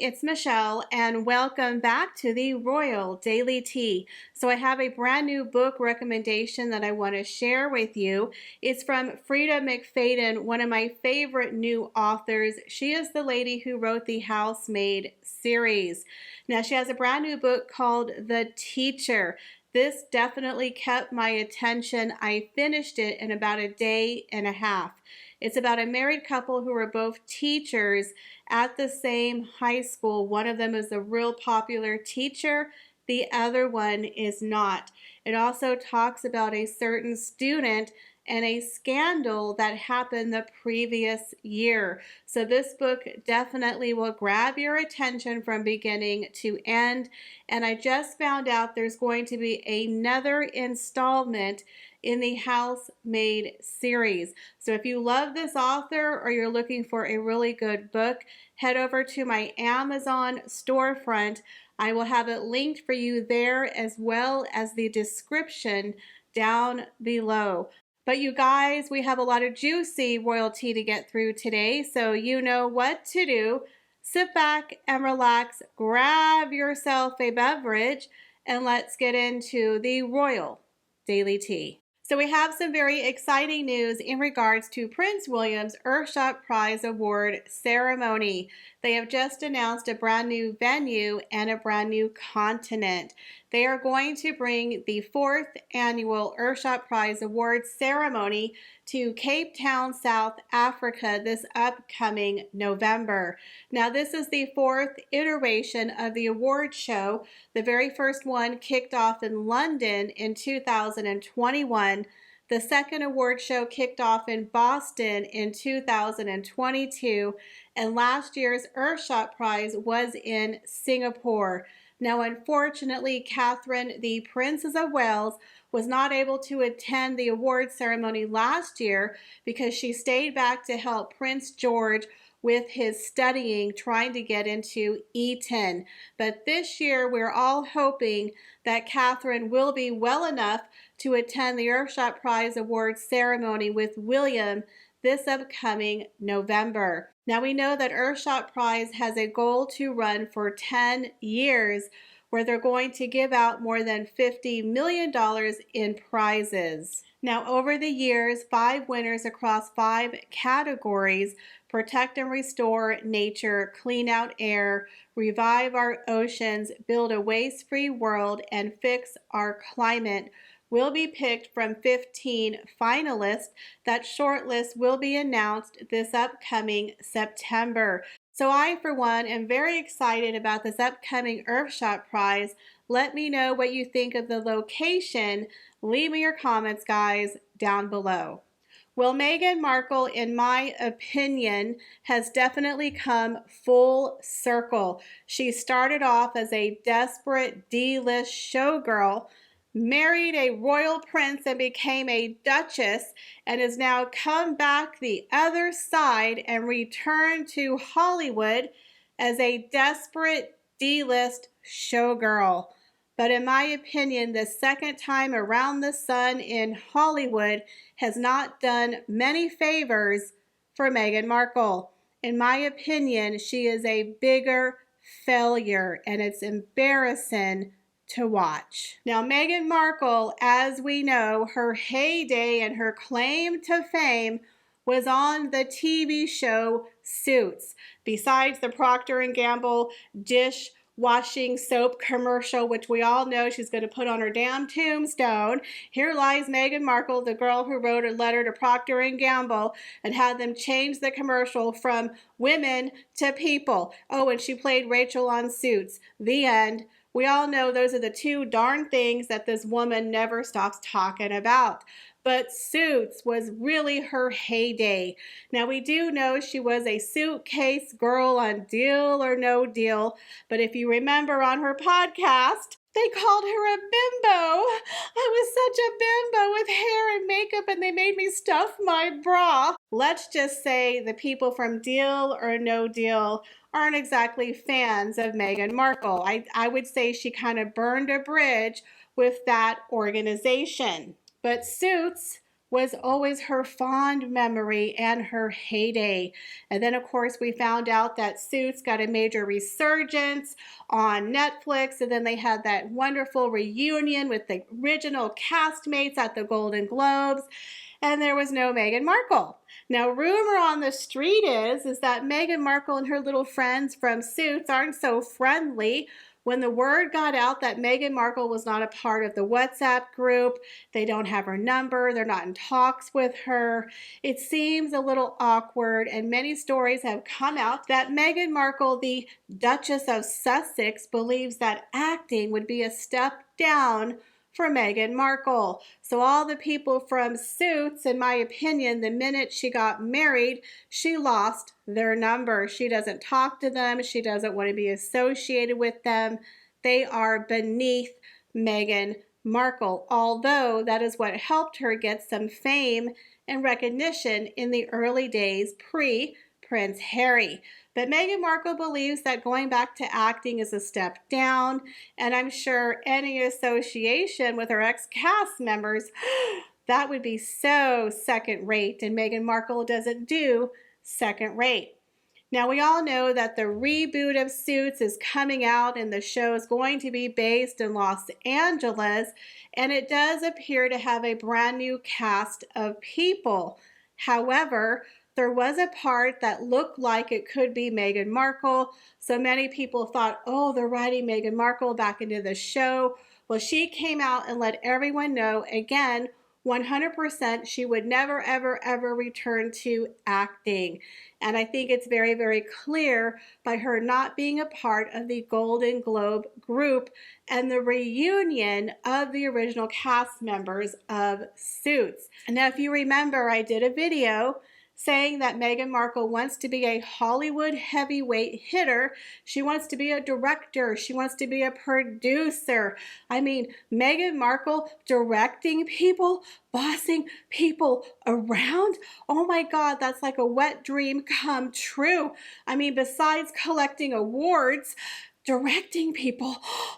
it's Michelle, and welcome back to the Royal Daily Tea. So I have a brand new book recommendation that I want to share with you. It's from Frida McFadden, one of my favorite new authors. She is the lady who wrote the Housemaid series. Now she has a brand new book called The Teacher. This definitely kept my attention. I finished it in about a day and a half. It's about a married couple who are both teachers at the same high school. One of them is a real popular teacher. The other one is not. It also talks about a certain student and a scandal that happened the previous year. So this book definitely will grab your attention from beginning to end. And I just found out there's going to be another installment in the Housemaid series. So if you love this author or you're looking for a really good book, head over to my Amazon storefront. I will have it linked for you there as well as the description down below. But you guys, we have a lot of juicy royalty to get through today, so you know what to do. Sit back and relax, grab yourself a beverage, and let's get into the Royal Daily Tea. So we have some very exciting news in regards to Prince William's Earthshot Prize Award ceremony. They have just announced a brand new venue and a brand new continent. They are going to bring the 4th annual Earthshot Prize Award ceremony to Cape Town, South Africa this upcoming November. Now this is the 4th iteration of the award show. The very first one kicked off in London in 2021. The second award show kicked off in Boston in 2022, and last year's Earthshot Prize was in Singapore. Now, unfortunately, Catherine, the Princess of Wales, was not able to attend the award ceremony last year because she stayed back to help Prince George with his studying, trying to get into Eton. But this year, we're all hoping that Catherine will be well enough to attend the Earthshot Prize Award ceremony with William this upcoming November. Now we know that Earthshot Prize has a goal to run for 10 years where they're going to give out more than $50 million in prizes. Now over the years, 5 winners across 5 categories: protect and restore nature, clean out air, revive our oceans, build a waste-free world, and fix our climate, will be picked from 15 finalists. That shortlist will be announced this upcoming September. So I, for one, am very excited about this upcoming Earthshot Prize. Let me know what you think of the location. Leave me your comments, guys, down below. Well, Meghan Markle, in my opinion, has definitely come full circle. She started off as a desperate D-list showgirl, married a royal prince and became a duchess, and has now come back the other side and returned to Hollywood as a desperate D-list showgirl. But in my opinion, the second time around the sun in Hollywood has not done many favors for Meghan Markle. In my opinion, she is a bigger failure, and it's embarrassing to watch. Now, Meghan Markle, as we know, her heyday and her claim to fame was on the TV show Suits. Besides the Procter & Gamble dish washing soap commercial, which we all know she's going to put on her damn tombstone, here lies Meghan Markle, the girl who wrote a letter to Procter & Gamble and had them change the commercial from women to people. Oh, and she played Rachel on Suits. The end. We all know those are the 2 darn things that this woman never stops talking about. But Suits was really her heyday. Now, we do know she was a suitcase girl on Deal or No Deal, but if you remember on her podcast, they called her a bimbo. I was such a bimbo with hair and makeup, and they made me stuff my bra. Let's just say the people from Deal or No Deal aren't exactly fans of Meghan Markle. I would say she kind of burned a bridge with that organization. But Suits was always her fond memory and her heyday. And then, of course, we found out that Suits got a major resurgence on Netflix, and then they had that wonderful reunion with the original castmates at the Golden Globes, and there was no Meghan Markle. Now, rumor on the street is that Meghan Markle and her little friends from Suits aren't so friendly. When the word got out that Meghan Markle was not a part of the WhatsApp group, they don't have her number, they're not in talks with her, it seems a little awkward, and many stories have come out that Meghan Markle, the Duchess of Sussex, believes that acting would be a step down for Meghan Markle. So all the people from Suits, in my opinion, the minute she got married, she lost their number. She doesn't talk to them. She doesn't want to be associated with them. They are beneath Meghan Markle, although that is what helped her get some fame and recognition in the early days pre-Prince Harry. But Meghan Markle believes that going back to acting is a step down, and I'm sure any association with her ex-cast members, that would be so second rate, and Meghan Markle doesn't do second rate. Now, we all know that the reboot of Suits is coming out, and the show is going to be based in Los Angeles, and it does appear to have a brand new cast of people. However, there was a part that looked like it could be Meghan Markle, so many people thought, oh, they're writing Meghan Markle back into the show. Well, she came out and let everyone know, again, 100% she would never, ever, ever return to acting. And I think it's very, very clear by her not being a part of the Golden Globe group and the reunion of the original cast members of Suits. Now, if you remember, I did a video saying that Meghan Markle wants to be a Hollywood heavyweight hitter. She wants to be a director. She wants to be a producer. I mean, Meghan Markle directing people, bossing people around. Oh my God, that's like a wet dream come true. I mean, besides collecting awards, directing people,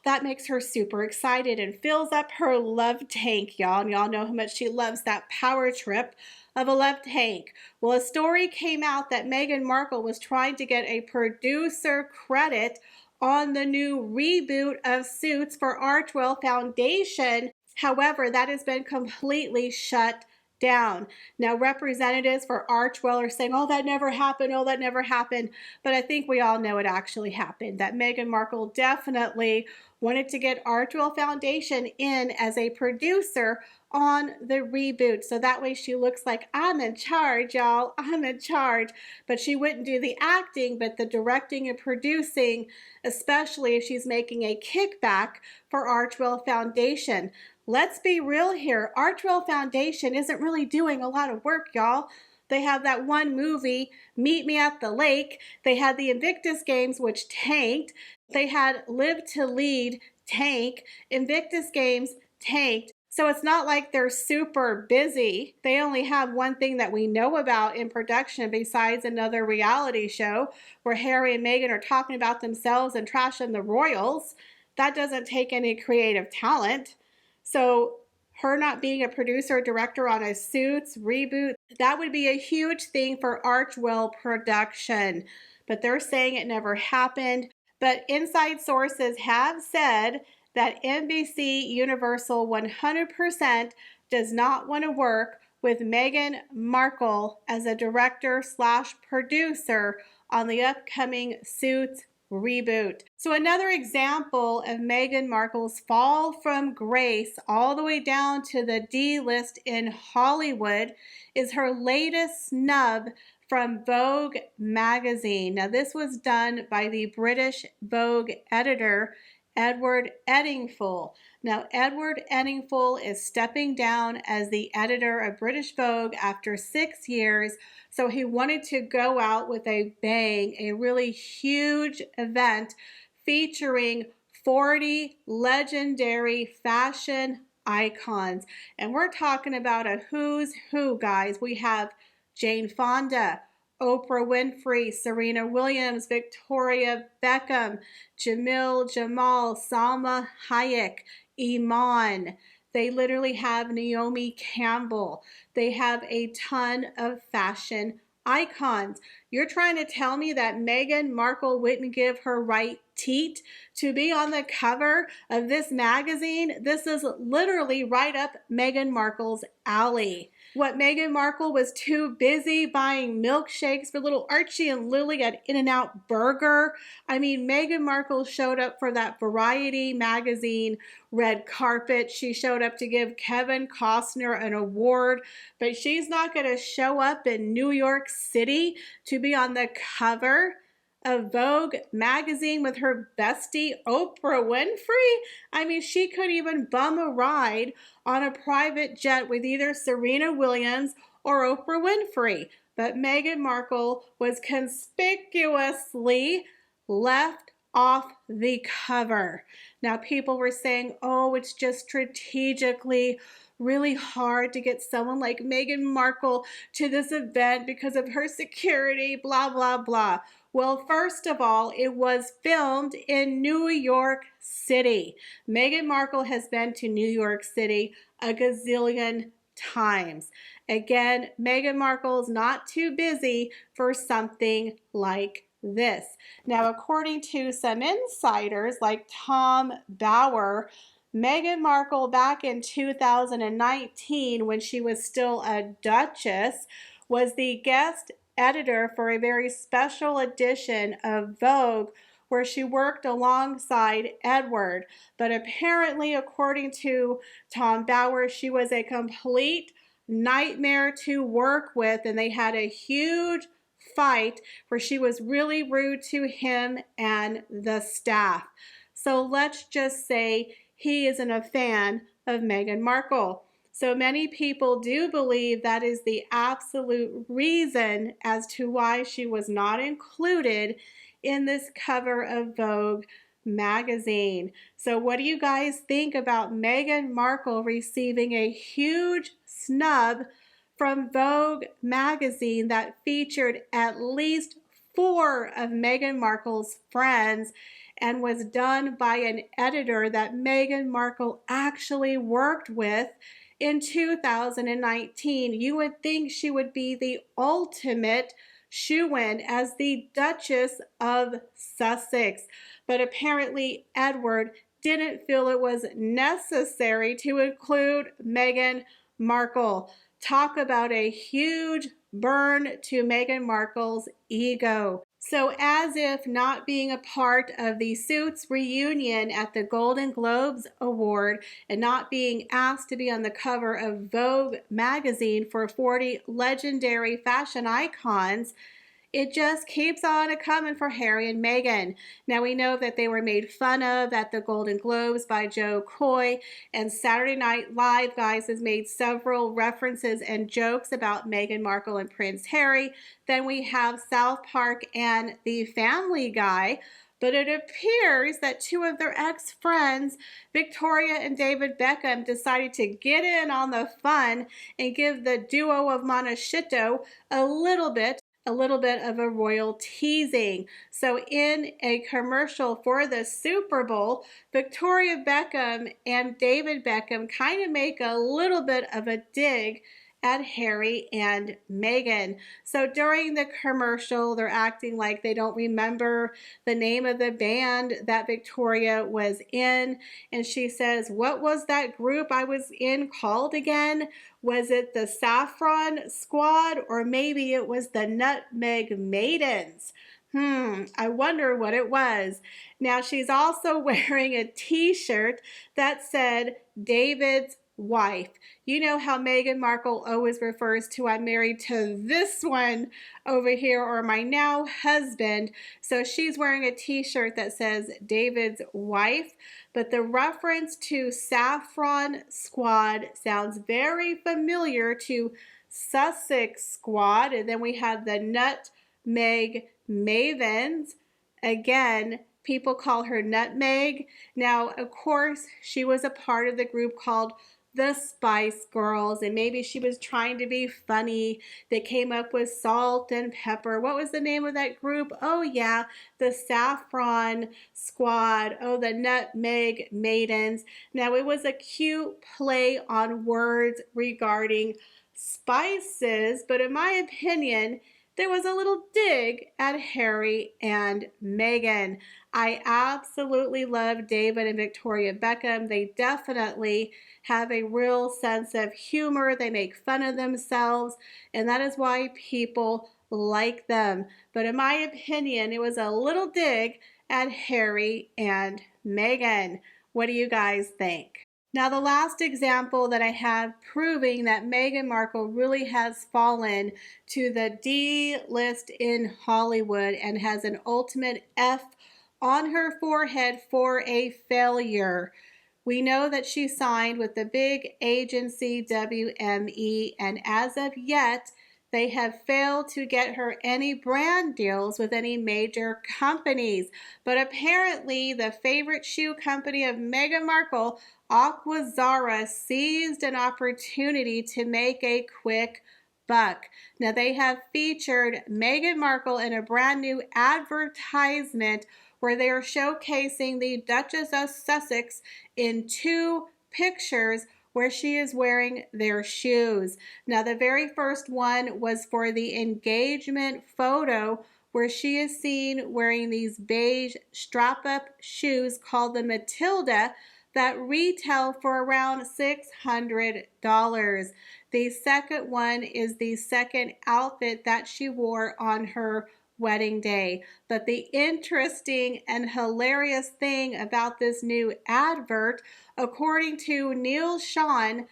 that makes her super excited and fills up her love tank, y'all. And y'all know how much she loves that power trip of a love tank. Well, a story came out that Meghan Markle was trying to get a producer credit on the new reboot of Suits for Archwell Foundation. However, that has been completely shut down. Now, representatives for Archwell are saying, oh, that never happened, oh, that never happened. But I think we all know it actually happened, that Meghan Markle definitely wanted to get Archwell Foundation in as a producer on the reboot. So that way she looks like, I'm in charge, y'all, I'm in charge. But she wouldn't do the acting, but the directing and producing, especially if she's making a kickback for Archwell Foundation. Let's be real here. Archwell Foundation isn't really doing a lot of work, y'all. They have that one movie, Meet Me at the Lake. They had the Invictus Games, which tanked. They had Live to Lead, tank. Invictus Games, tanked. So it's not like they're super busy. They only have one thing that we know about in production besides another reality show where Harry and Meghan are talking about themselves and trashing the royals. That doesn't take any creative talent. So her not being a producer or director on a Suits reboot, that would be a huge thing for Archwell production. But they're saying it never happened. But inside sources have said that NBC Universal 100% does not want to work with Meghan Markle as a director slash producer on the upcoming Suits reboot. So another example of Meghan Markle's fall from grace all the way down to the D-list in Hollywood is her latest snub from Vogue magazine. Now, this was done by the British Vogue editor, Edward Eddingfull. Now, Edward Eddingfull is stepping down as the editor of British Vogue after 6 years, so he wanted to go out with a bang, a really huge event featuring 40 legendary fashion icons. And we're talking about a who's who, guys. We have Jane Fonda, Oprah Winfrey, Serena Williams, Victoria Beckham, Jamil Jamal, Salma Hayek, Iman. They literally have Naomi Campbell. They have a ton of fashion icons. You're trying to tell me that Meghan Markle wouldn't give her right teat to be on the cover of this magazine? This is literally right up Meghan Markle's alley. What, Meghan Markle was too busy buying milkshakes for little Archie and Lily at In-N-Out Burger? I mean, Meghan Markle showed up for that Variety magazine red carpet. She showed up to give Kevin Costner an award, but she's not going to show up in New York City to be on the cover of Vogue magazine with her bestie Oprah Winfrey. I mean, she could even bum a ride on a private jet with either Serena Williams or Oprah Winfrey. But Meghan Markle was conspicuously left off the cover. Now, people were saying, oh, it's just strategically really hard to get someone like Meghan Markle to this event because of her security, blah, blah, blah. Well, first of all, it was filmed in New York City. Meghan Markle has been to New York City a gazillion times. Again, Meghan Markle's not too busy for something like this. Now, according to some insiders like Tom Bauer, Meghan Markle back in 2019, when she was still a duchess, was the guest editor for a very special edition of Vogue where she worked alongside Edward. But apparently, according to Tom Bauer, she was a complete nightmare to work with, and they had a huge fight where she was really rude to him and the staff. So let's just say he isn't a fan of Meghan Markle. So many people do believe that is the absolute reason as to why she was not included in this cover of Vogue magazine. So what do you guys think about Meghan Markle receiving a huge snub from Vogue magazine that featured at least 4 of Meghan Markle's friends and was done by an editor that Meghan Markle actually worked with in 2019? You would think she would be the ultimate shoo-in as the Duchess of Sussex, but apparently Edward didn't feel it was necessary to include Meghan Markle. Talk about a huge burn to Meghan Markle's ego. So as if not being a part of the Suits reunion at the Golden Globes Award and not being asked to be on the cover of Vogue magazine for 40 legendary fashion icons, it just keeps on a-coming for Harry and Meghan. Now, we know that they were made fun of at the Golden Globes by Joe Coy, and Saturday Night Live, guys, has made several references and jokes about Meghan Markle and Prince Harry. Then we have South Park and The Family Guy. But it appears that 2 of their ex-friends, Victoria and David Beckham, decided to get in on the fun and give the duo of Montecito a little bit of a royal teasing. So in a commercial for the Super Bowl, Victoria Beckham and David Beckham kind of make a little bit of a dig at Harry and Meghan. So during the commercial, they're acting like they don't remember the name of the band that Victoria was in. And she says, what was that group I was in called again? Was it the Saffron Squad, or maybe it was the Nutmeg Maidens? I wonder what it was. Now, she's also wearing a t-shirt that said David's wife. You know how Meghan Markle always refers to, I'm married to this one over here, or my now husband. So she's wearing a t-shirt that says David's wife, but the reference to Saffron Squad sounds very familiar to Sussex Squad. And then we have the Nutmeg Mavens. Again, people call her Nutmeg. Now, of course, she was a part of the group called the Spice Girls, and maybe she was trying to be funny. They came up with Salt and Pepper. What was the name of that group? Oh yeah, the Saffron Squad. Oh, the Nutmeg Maidens. Now it was a cute play on words regarding spices, but in my opinion, there was a little dig at Harry and Meghan. I absolutely love David and Victoria Beckham. They definitely have a real sense of humor. They make fun of themselves, and that is why people like them. But in my opinion, it was a little dig at Harry and Meghan. What do you guys think? Now, the last example that I have proving that Meghan Markle really has fallen to the D list in Hollywood and has an ultimate F on her forehead for a failure. We know that she signed with the big agency WME, and as of yet, they have failed to get her any brand deals with any major companies. But apparently, the favorite shoe company of Meghan Markle, Aazar, seized an opportunity to make a quick buck. Now, they have featured Meghan Markle in a brand new advertisement where they are showcasing the Duchess of Sussex in 2 pictures where she is wearing their shoes. Now, the very first one was for the engagement photo where she is seen wearing these beige strap-up shoes called the Matilda that retail for around $600. The second one is the second outfit that she wore on her wedding day. But the interesting and hilarious thing about this new advert, according to Neil Sean,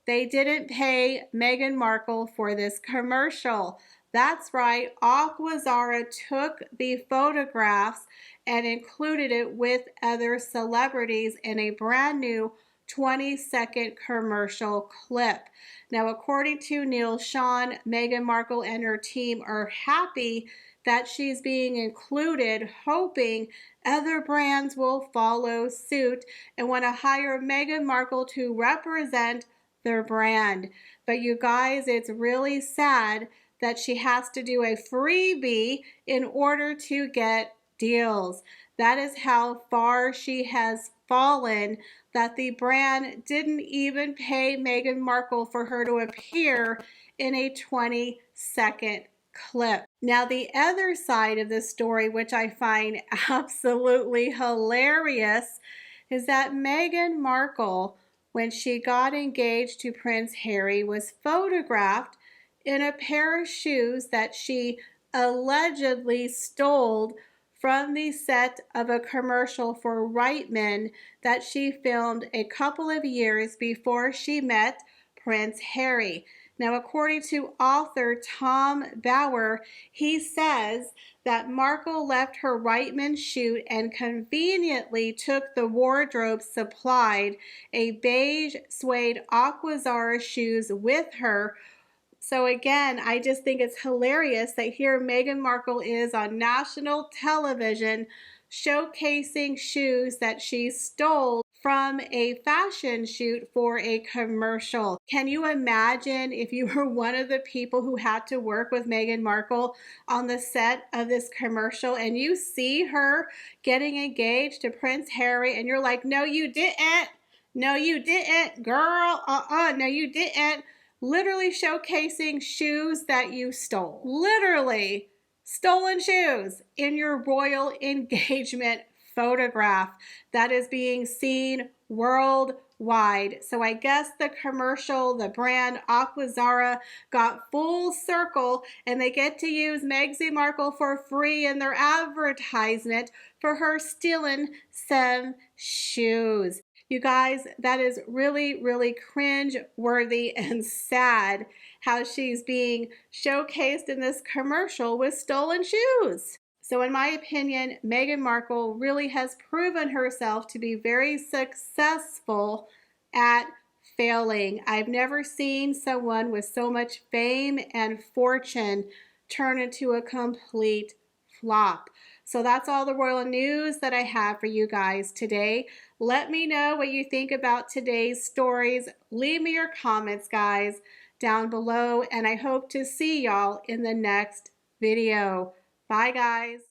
they didn't pay Meghan Markle for this commercial. That's right, Aazar took the photographs and included it with other celebrities in a brand new 20-second commercial clip. Now, according to Neil Sean, Meghan Markle and her team are happy that she's being included, hoping other brands will follow suit and want to hire Meghan Markle to represent their brand. But you guys, it's really sad that she has to do a freebie in order to get deals. That is how far she has fallen, that the brand didn't even pay Meghan Markle for her to appear in a 20-second clip. Now, the other side of this story, which I find absolutely hilarious, is that Meghan Markle, when she got engaged to Prince Harry, was photographed in a pair of shoes that she allegedly stole from the set of a commercial for Reitman that she filmed a couple of years before she met Prince Harry. Now, according to author Tom Bauer, he says that Markle left her Reitman shoot and conveniently took the wardrobe supplied a beige suede Aazar shoes with her. So again, I just think it's hilarious that here Meghan Markle is on national television showcasing shoes that she stole from a fashion shoot for a commercial. Can you imagine if you were one of the people who had to work with Meghan Markle on the set of this commercial and you see her getting engaged to Prince Harry and you're like, no, you didn't. No, you didn't, girl. No, you didn't. Literally showcasing shoes that you stole. Literally stolen shoes in your royal engagement photograph that is being seen worldwide. So I guess the commercial, the brand Aazar got full circle and they get to use Meghan Markle for free in their advertisement for her stealing some shoes. You guys, that is really, really cringe-worthy and sad how she's being showcased in this commercial with stolen shoes. So in my opinion, Meghan Markle really has proven herself to be very successful at failing. I've never seen someone with so much fame and fortune turn into a complete flop. So that's all the royal news that I have for you guys today. Let me know what you think about today's stories. Leave me your comments, guys, down below, and I hope to see y'all in the next video. Bye, guys.